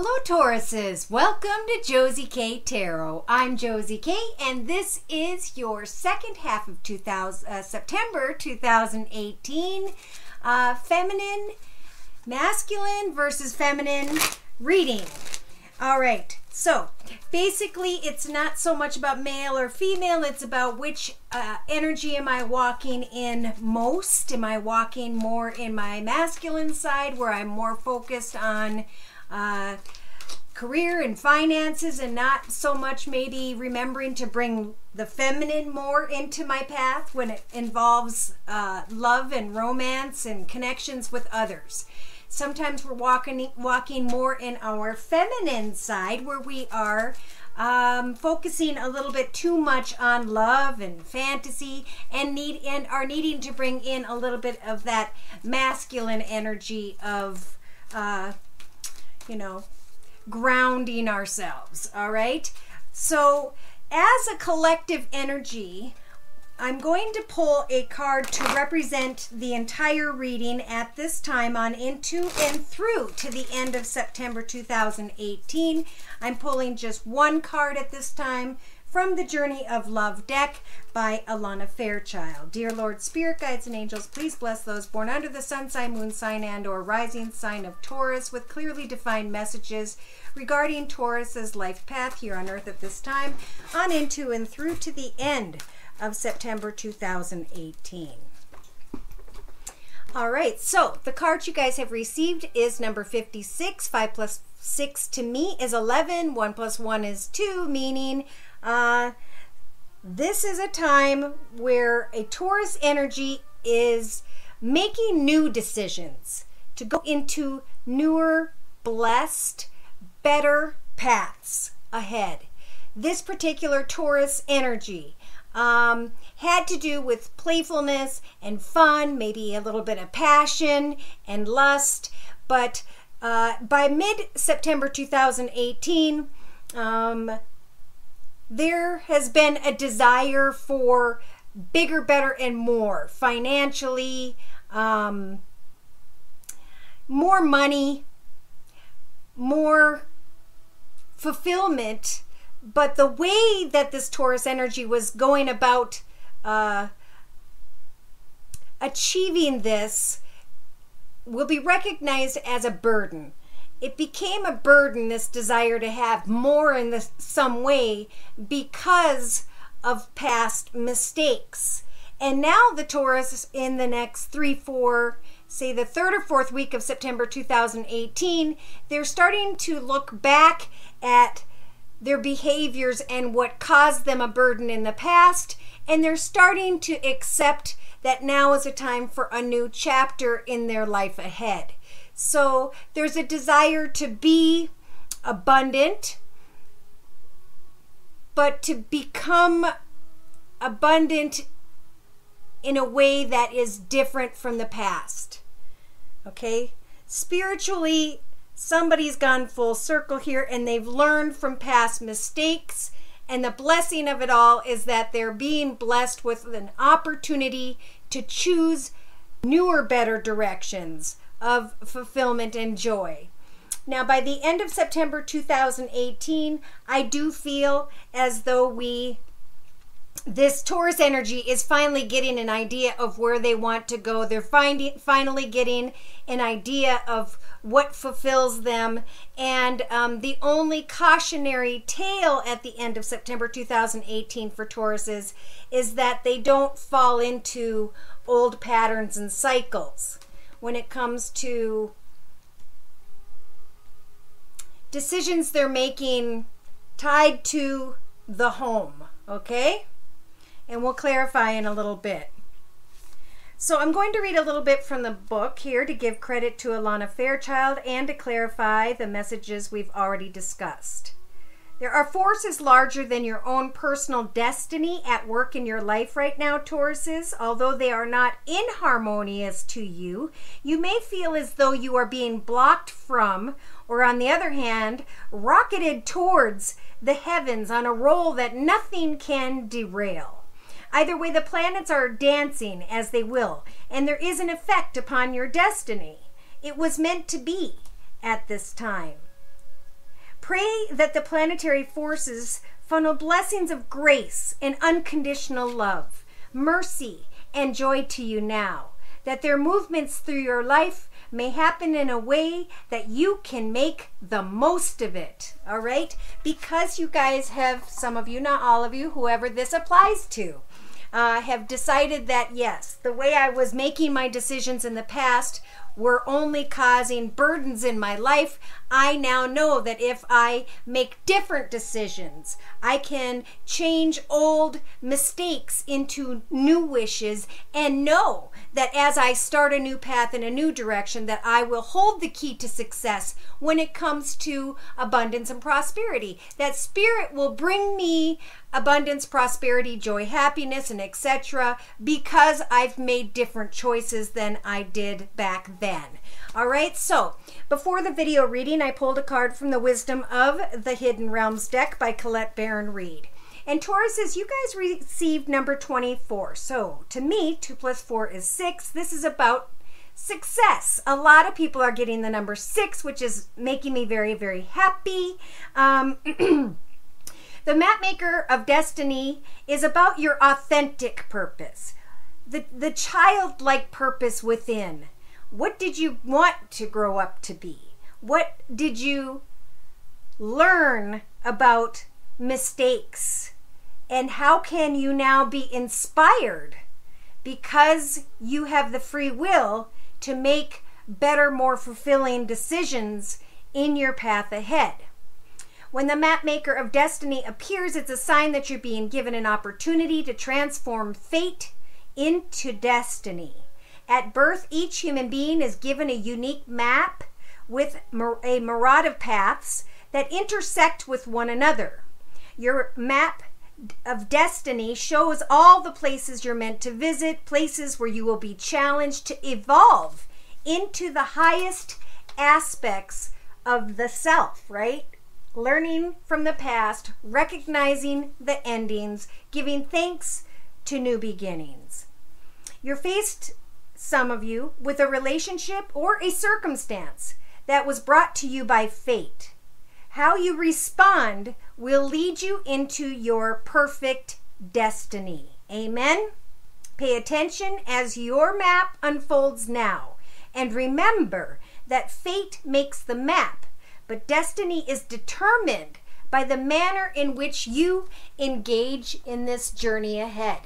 Hello Tauruses, welcome to Josie K Tarot. I'm Josie K and this is your second half of September 2018 feminine, masculine versus feminine reading. Alright, so basically it's not so much about male or female, it's about which energy am I walking in most. Am I walking more in my masculine side where I'm more focused on career and finances and not so much maybe remembering to bring the feminine more into my path when it involves love and romance and connections with others. Sometimes we're walking more in our feminine side where we are focusing a little bit too much on love and fantasy and are needing to bring in a little bit of that masculine energy of grounding ourselves. All right, so as a collective energy, I'm going to pull a card to represent the entire reading at this time on into and through to the end of September 2018. I'm pulling just one card at this time from the Journey of Love deck by Alana Fairchild. Dear Lord, Spirit, Guides, and Angels, please bless those born under the sun sign, moon sign, and or rising sign of Taurus with clearly defined messages regarding Taurus's life path here on Earth at this time, on into and through to the end of September 2018. All right, so the card you guys have received is number 56. 5 plus 6 to me is 11. 1 plus 1 is 2, meaning this is a time where a Taurus energy is making new decisions to go into newer, blessed, better paths ahead. This particular Taurus energy had to do with playfulness and fun, maybe a little bit of passion and lust, but by mid-September 2018, there has been a desire for bigger, better, and more financially, more money, more fulfillment. But the way that this Taurus energy was going about achieving this will be recognized as a burden. It became a burden, this desire to have more in some way because of past mistakes. And now the Taurus in the next 3-4, say the third or fourth week of September 2018, they're starting to look back at their behaviors and what caused them a burden in the past, and they're starting to accept that now is a time for a new chapter in their life ahead. So there's a desire to be abundant, but to become abundant in a way that is different from the past. Okay? Spiritually, somebody's gone full circle here and they've learned from past mistakes, and the blessing of it all is that they're being blessed with an opportunity to choose newer, better directions of fulfillment and joy. Now, by the end of September 2018, I do feel as though this Taurus energy is finally getting an idea of where they want to go. They're finally getting an idea of what fulfills them. And the only cautionary tale at the end of September 2018 for Tauruses is that they don't fall into old patterns and cycles when it comes to decisions they're making tied to the home, okay? And we'll clarify in a little bit. So I'm going to read a little bit from the book here to give credit to Alana Fairchild and to clarify the messages we've already discussed. There are forces larger than your own personal destiny at work in your life right now, Tauruses. Although they are not inharmonious to you, you may feel as though you are being blocked from, or on the other hand, rocketed towards the heavens on a roll that nothing can derail. Either way, the planets are dancing as they will, and there is an effect upon your destiny. It was meant to be at this time. Pray that the planetary forces funnel blessings of grace and unconditional love, mercy, and joy to you now, that their movements through your life may happen in a way that you can make the most of it, all right? Because you guys have, some of you, not all of you, whoever this applies to, have decided that, yes, the way I was making my decisions in the past were only causing burdens in my life. I now know that if I make different decisions, I can change old mistakes into new wishes, and know that as I start a new path in a new direction, that I will hold the key to success when it comes to abundance and prosperity. That Spirit will bring me abundance, prosperity, joy, happiness, and etc. because I've made different choices than I did back then. All right, so before the video reading, I pulled a card from the Wisdom of the Hidden Realms deck by Colette Baron Reed. And Taurus says, you guys received number 24. So to me, 2 plus 4 is 6. This is about success. A lot of people are getting the number 6, which is making me very, very happy. The Mapmaker of Destiny is about your authentic purpose, the childlike purpose within. What did you want to grow up to be? What did you learn about mistakes? And how can you now be inspired because you have the free will to make better, more fulfilling decisions in your path ahead? When the Mapmaker of Destiny appears, it's a sign that you're being given an opportunity to transform fate into destiny. At birth, each human being is given a unique map with a myriad of paths that intersect with one another. Your map of destiny shows all the places you're meant to visit, places where you will be challenged to evolve into the highest aspects of the self, right? Learning from the past, recognizing the endings, giving thanks to new beginnings. You're faced, some of you, with a relationship or a circumstance that was brought to you by fate. How you respond will lead you into your perfect destiny. Amen? Pay attention as your map unfolds now. And remember that fate makes the map, but destiny is determined by the manner in which you engage in this journey ahead.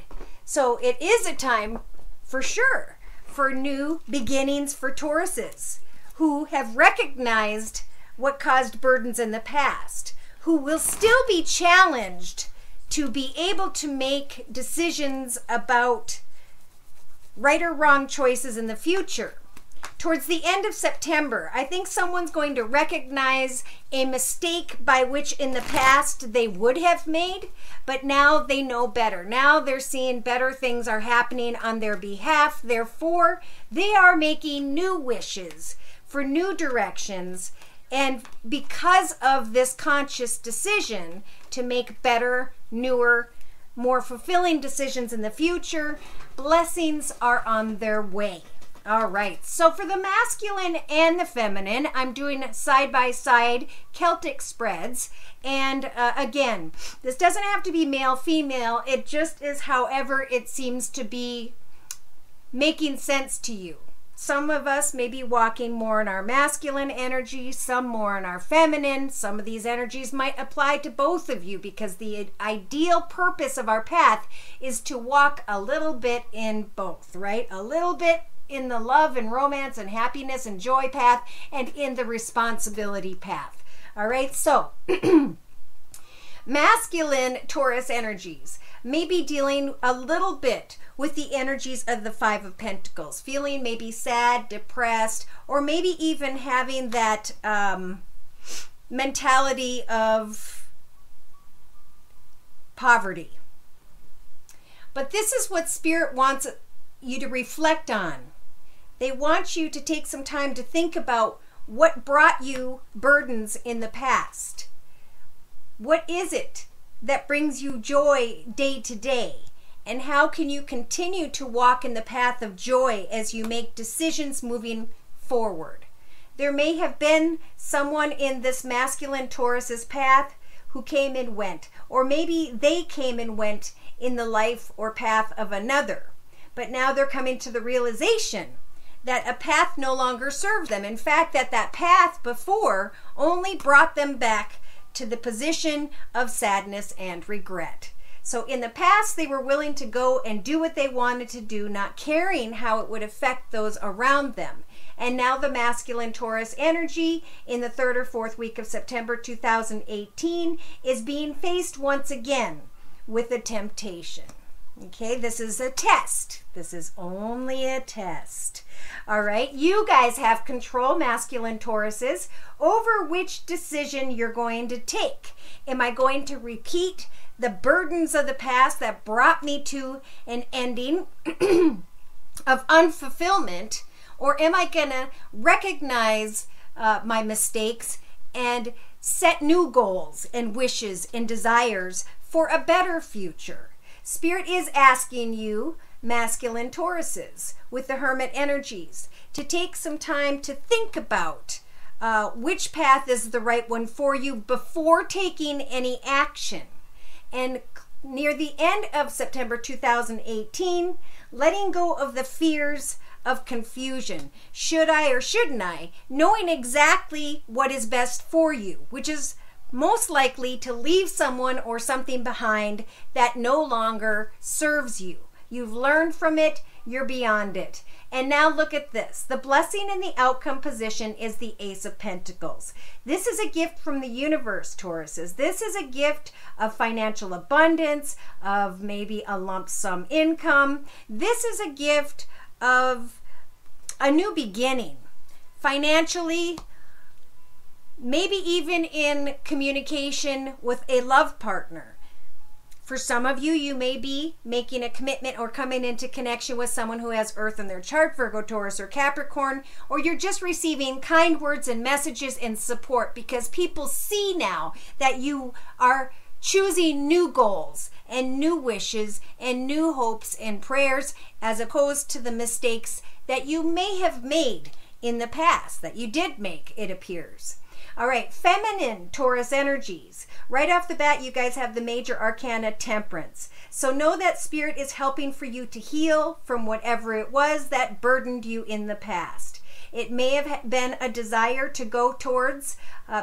So it is a time, for sure, for new beginnings for Tauruses who have recognized what caused burdens in the past, who will still be challenged to be able to make decisions about right or wrong choices in the future. Towards the end of September, I think someone's going to recognize a mistake by which in the past they would have made, but now they know better. Now they're seeing better things are happening on their behalf. Therefore, they are making new wishes for new directions. And because of this conscious decision to make better, newer, more fulfilling decisions in the future, blessings are on their way. All right, so for the masculine and the feminine, I'm doing side-by-side Celtic spreads. And again, this doesn't have to be male, female. It just is however it seems to be making sense to you. Some of us may be walking more in our masculine energy, some more in our feminine. Some of these energies might apply to both of you because the ideal purpose of our path is to walk a little bit in both, right? A little bit in the love and romance and happiness and joy path, and in the responsibility path. All right, so masculine Taurus energies may be dealing a little bit with the energies of the Five of Pentacles, feeling maybe sad, depressed, or maybe even having that mentality of poverty. But this is what Spirit wants you to reflect on. They want you to take some time to think about what brought you burdens in the past. What is it that brings you joy day to day? And how can you continue to walk in the path of joy as you make decisions moving forward? there may have been someone in this masculine Taurus's path who came and went, or maybe they came and went in the life or path of another. But now they're coming to the realization that a path no longer served them. In fact, that path before only brought them back to the position of sadness and regret. So in the past, they were willing to go and do what they wanted to do, not caring how it would affect those around them. And now the masculine Taurus energy in the 3rd or 4th week of September 2018 is being faced once again with a temptation. Okay, this is a test. This is only a test. All right, you guys have control, masculine Tauruses, over which decision you're going to take. Am I going to repeat the burdens of the past that brought me to an ending of unfulfillment, or am I going to recognize my mistakes and set new goals and wishes and desires for a better future? Spirit is asking you, masculine Tauruses, with the Hermit energies, to take some time to think about which path is the right one for you before taking any action. And near the end of September 2018, letting go of the fears of confusion. Should I or shouldn't I? Knowing exactly what is best for you, which is most likely to leave someone or something behind that no longer serves you. You've learned from it, you're beyond it. And now look at this. The blessing in the outcome position is the Ace of Pentacles. This is a gift from the universe, Tauruses. This is a gift of financial abundance, of maybe a lump sum income. This is a gift of a new beginning. Financially, maybe even in communication with a love partner. For some of you, you may be making a commitment or coming into connection with someone who has Earth in their chart, Virgo, Taurus, or Capricorn, or you're just receiving kind words and messages and support because people see now that you are choosing new goals and new wishes and new hopes and prayers, as opposed to the mistakes that you may have made in the past, that you did make, it appears. All right, feminine Taurus energies. Right off the bat, you guys have the major arcana Temperance. So know that Spirit is helping for you to heal from whatever it was that burdened you in the past. It may have been a desire to go towards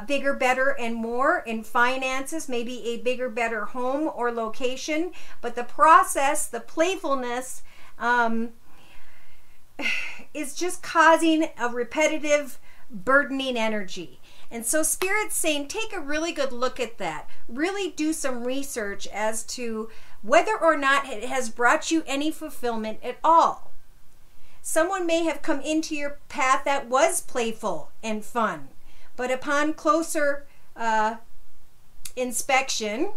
bigger, better, and more in finances, maybe a bigger, better home or location. But the process, the playfulness, is just causing a repetitive, burdening energy. And so Spirit's saying, take a really good look at that. Really do some research as to whether or not it has brought you any fulfillment at all. Someone may have come into your path that was playful and fun, but upon closer inspection,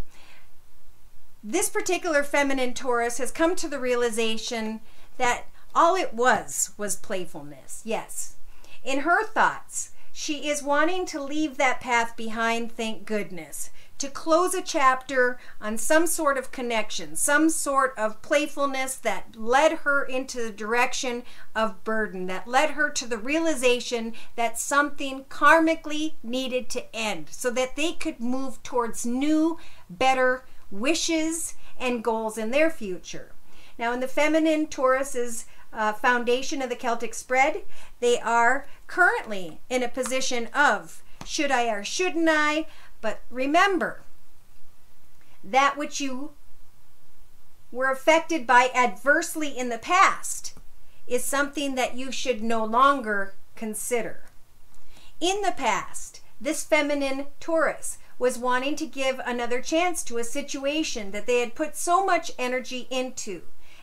this particular feminine Taurus has come to the realization that all it was playfulness. Yes. In her thoughts, she is wanting to leave that path behind, thank goodness, to close a chapter on some sort of connection, some sort of playfulness that led her into the direction of burden, that led her to the realization that something karmically needed to end so that they could move towards new, better wishes and goals in their future. Now, in the feminine Taurus's foundation of the Celtic spread, they are currently in a position of should I or shouldn't I? But remember, that which you were affected by adversely in the past is something that you should no longer consider. In the past, this feminine Taurus was wanting to give another chance to a situation that they had put so much energy into,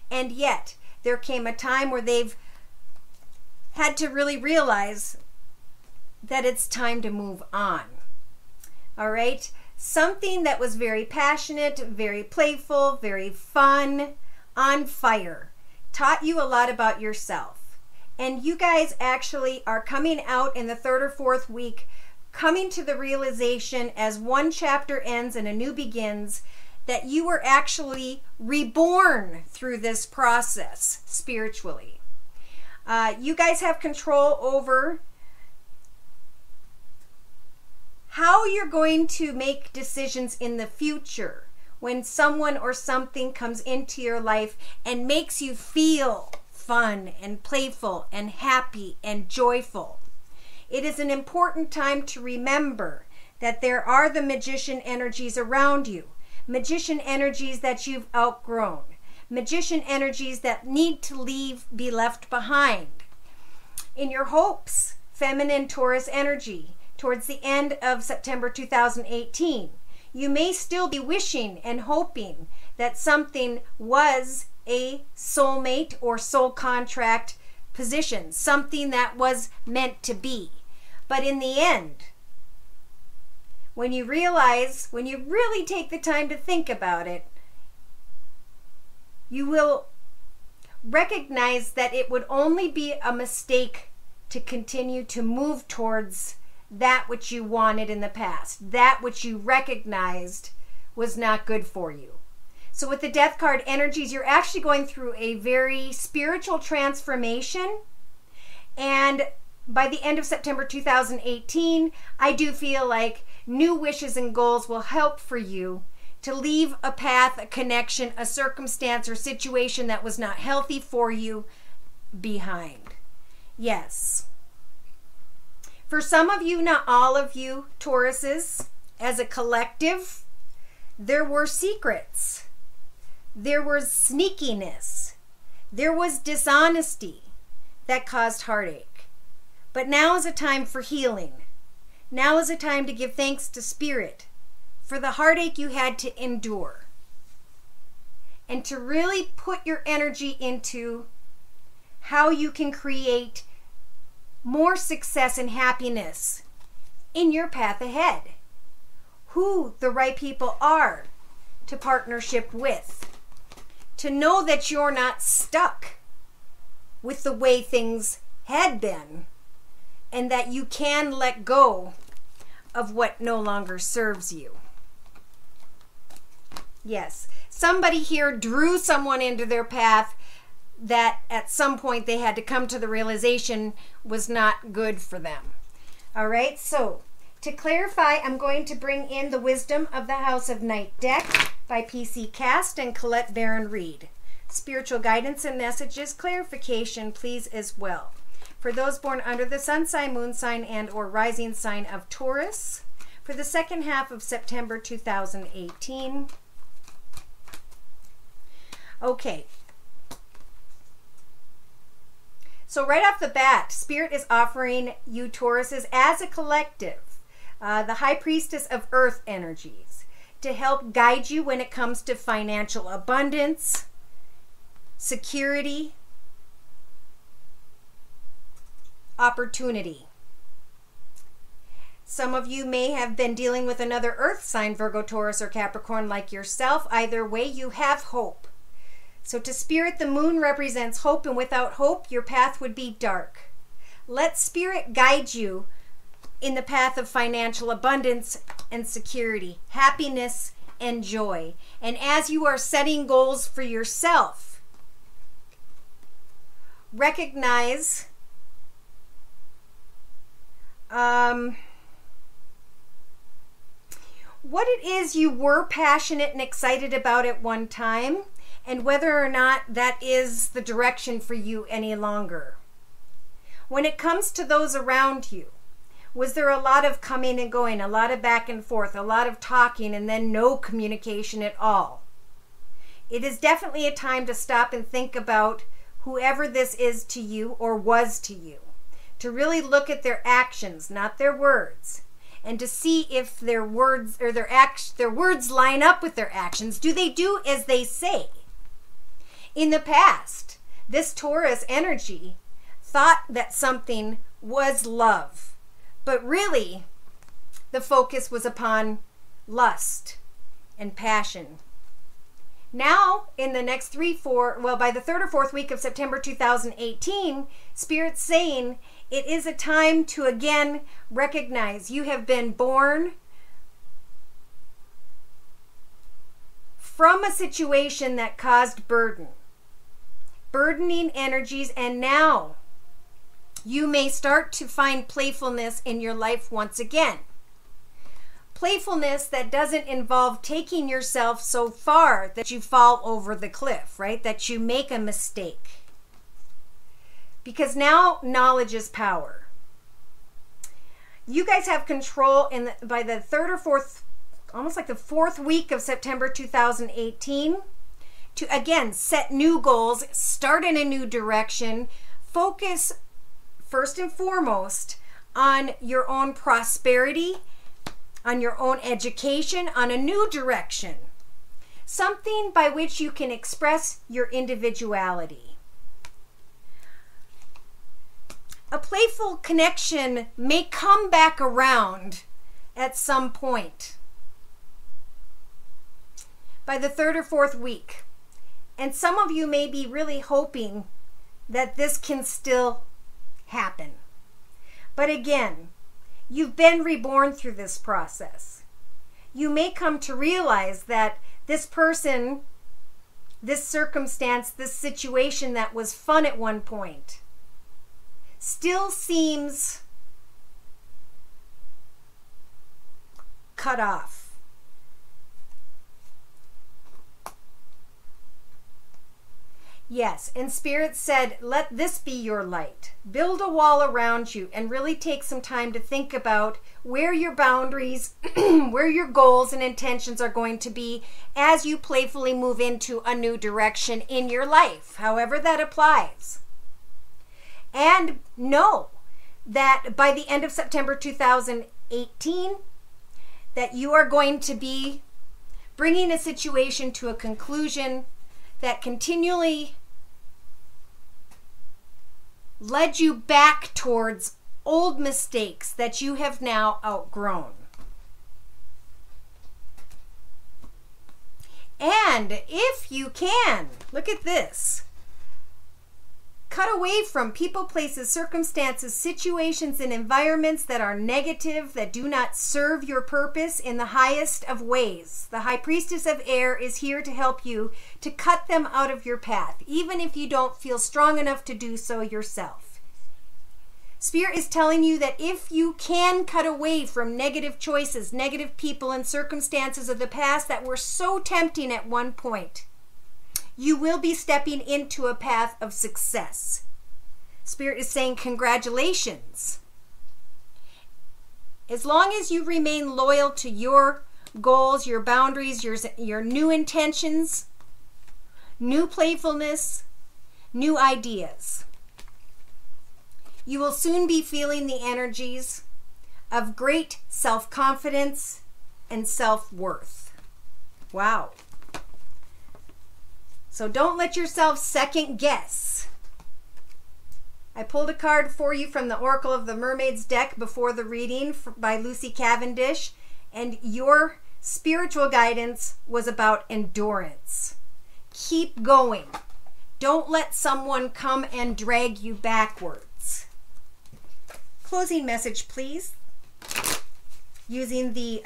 and yet there came a time where they've had to really realize that it's time to move on. All right? Something that was very passionate, very playful, very fun, on fire, taught you a lot about yourself. And you guys actually are coming out in the 3rd or 4th week, coming to the realization as one chapter ends and a new begins, that you were actually reborn through this process spiritually. You guys have control over you're going to make decisions in the future when someone or something comes into your life and makes you feel fun and playful and happy and joyful. It is an important time to remember that there are the magician energies around you, magician energies that you've outgrown, magician energies that need to be left behind. In your hopes, feminine Taurus energy, towards the end of September 2018, you may still be wishing and hoping that something was a soulmate or soul contract position, something that was meant to be. But in the end, when you realize, when you really take the time to think about it, you will recognize that it would only be a mistake to continue to move towards that which you wanted in the past, that which you recognized was not good for you. So with the Death card energies, you're actually going through a very spiritual transformation. And by the end of September 2018, I do feel like new wishes and goals will help for you to leave a path, a connection, a circumstance or situation that was not healthy for you behind. Yes. For some of you, not all of you, Tauruses, as a collective, there were secrets. There was sneakiness. There was dishonesty that caused heartache. But now is a time for healing. Now is a time to give thanks to Spirit for the heartache you had to endure. And to really put your energy into how you can create more success and happiness in your path ahead. Who the right people are to partnership with. To know that you're not stuck with the way things had been, and that you can let go of what no longer serves you. Yes, somebody here drew someone into their path that at some point they had to come to the realization was not good for them. All right, so to clarify, I'm going to bring in the Wisdom of the House of Night deck by PC Cast and Colette Baron Reed. Spiritual guidance and messages, clarification, please, as well. For those born under the sun sign, moon sign, and or rising sign of Taurus, for the second half of September 2018. Okay. So right off the bat, Spirit is offering you Tauruses as a collective, the High Priestess of Earth energies, to help guide you when it comes to financial abundance, security, opportunity. Some of you may have been dealing with another Earth sign, Virgo, Taurus, or Capricorn like yourself. Either way, you have hope. So to Spirit, the moon represents hope, and without hope, your path would be dark. Let Spirit guide you in the path of financial abundance and security, happiness and joy. And as you are setting goals for yourself, recognize what it is you were passionate and excited about at one time, and whether or not that is the direction for you any longer. When it comes to those around you, was there a lot of coming and going, a lot of back and forth, a lot of talking, and then no communication at all? It is definitely a time to stop and think about whoever this is to you or was to you, to really look at their actions, not their words, and to see if their words or their words line up with their actions. Do they do as they say? In the past, this Taurus energy thought that something was love, but really the focus was upon lust and passion. Now, in the next by the third or fourth week of September 2018, Spirit's saying it is a time to again recognize you have been born from a situation that caused burdening energies, and now you may start to find playfulness in your life once again. playfulness that doesn't involve taking yourself so far that you fall over the cliff, right? That you make a mistake. Because now knowledge is power. You guys have control by the third or fourth, almost like the fourth week of September 2018 to, again, set new goals, start in a new direction, focus first and foremost on your own prosperity, on your own education, on a new direction. Something by which you can express your individuality. A playful connection may come back around at some point by the third or fourth week. And some of you may be really hoping that this can still happen. But again, you've been reborn through this process. You may come to realize that this person, this circumstance, this situation that was fun at one point still seems cut off. Yes, and Spirit said, let this be your light. Build a wall around you and really take some time to think about where your boundaries, where your goals and intentions are going to be as you playfully move into a new direction in your life, however that applies. And know that by the end of September 2018, that you are going to be bringing a situation to a conclusion that continually led you back towards old mistakes that you have now outgrown. And if you can, look at this. Cut away from people, places, circumstances, situations, and environments that are negative, that do not serve your purpose in the highest of ways. The High Priestess of Air is here to help you to cut them out of your path, even if you don't feel strong enough to do so yourself. Spirit is telling you that if you can cut away from negative choices, negative people, and circumstances of the past that were so tempting at one point, you will be stepping into a path of success. Spirit is saying congratulations. As long as you remain loyal to your goals, your boundaries, your new intentions, new playfulness, new ideas, you will soon be feeling the energies of great self-confidence and self-worth. Wow. So don't let yourself second guess. I pulled a card for you from the Oracle of the Mermaids deck before the reading by Lucy Cavendish, and your spiritual guidance was about endurance. Keep going. Don't let someone come and drag you backwards. Closing message, please. Using the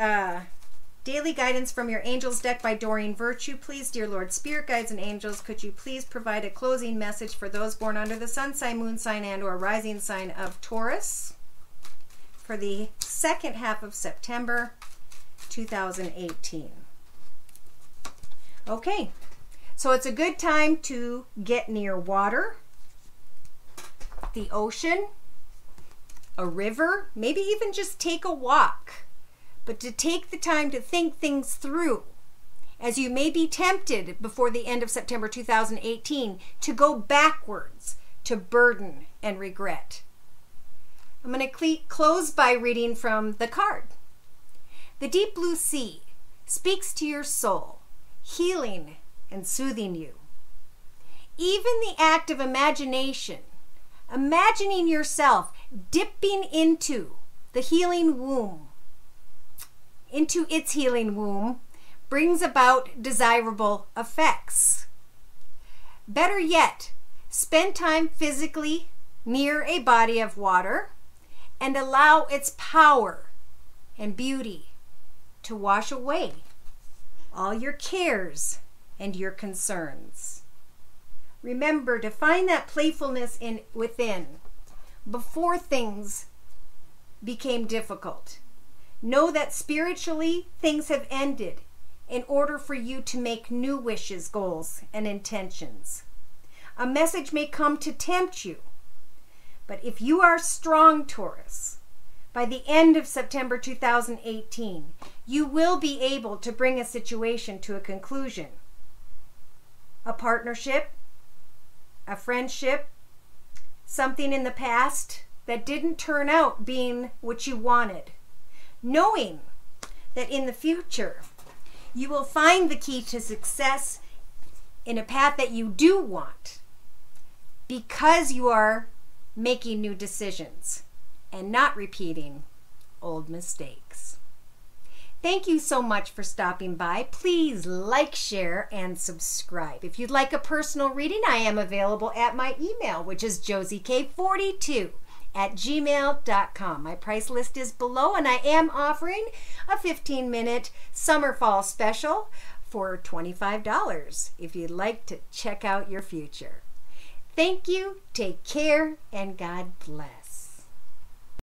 Daily Guidance from Your Angels deck by Doreen Virtue, please. Dear Lord, Spirit Guides and Angels, could you please provide a closing message for those born under the sun sign, moon sign, and or rising sign of Taurus for the second half of September 2018. Okay, so it's a good time to get near water, the ocean, a river, maybe even just take a walk. But to take the time to think things through, as you may be tempted before the end of September 2018 to go backwards to burden and regret. I'm going to close by reading from the card. The deep blue sea speaks to your soul, healing and soothing you. Even the act of imagination, imagining yourself dipping into the healing womb, into its healing womb, brings about desirable effects. Better yet, spend time physically near a body of water and allow its power and beauty to wash away all your cares and your concerns. Remember to find that playfulness within before things became difficult. Know that spiritually things have ended in order for you to make new wishes, goals, and intentions. A message may come to tempt you, but if you are strong, Taurus, by the end of September 2018, you will be able to bring a situation to a conclusion. A partnership, a friendship, something in the past that didn't turn out being what you wanted. Knowing that in the future, you will find the key to success in a path that you do want because you are making new decisions and not repeating old mistakes. Thank you so much for stopping by. Please like, share, and subscribe. If you'd like a personal reading, I am available at my email, which is josiek42@gmail.com. My price list is below, and I am offering a 15-minute summer-fall special for $25 if you'd like to check out your future. Thank you, take care, and God bless.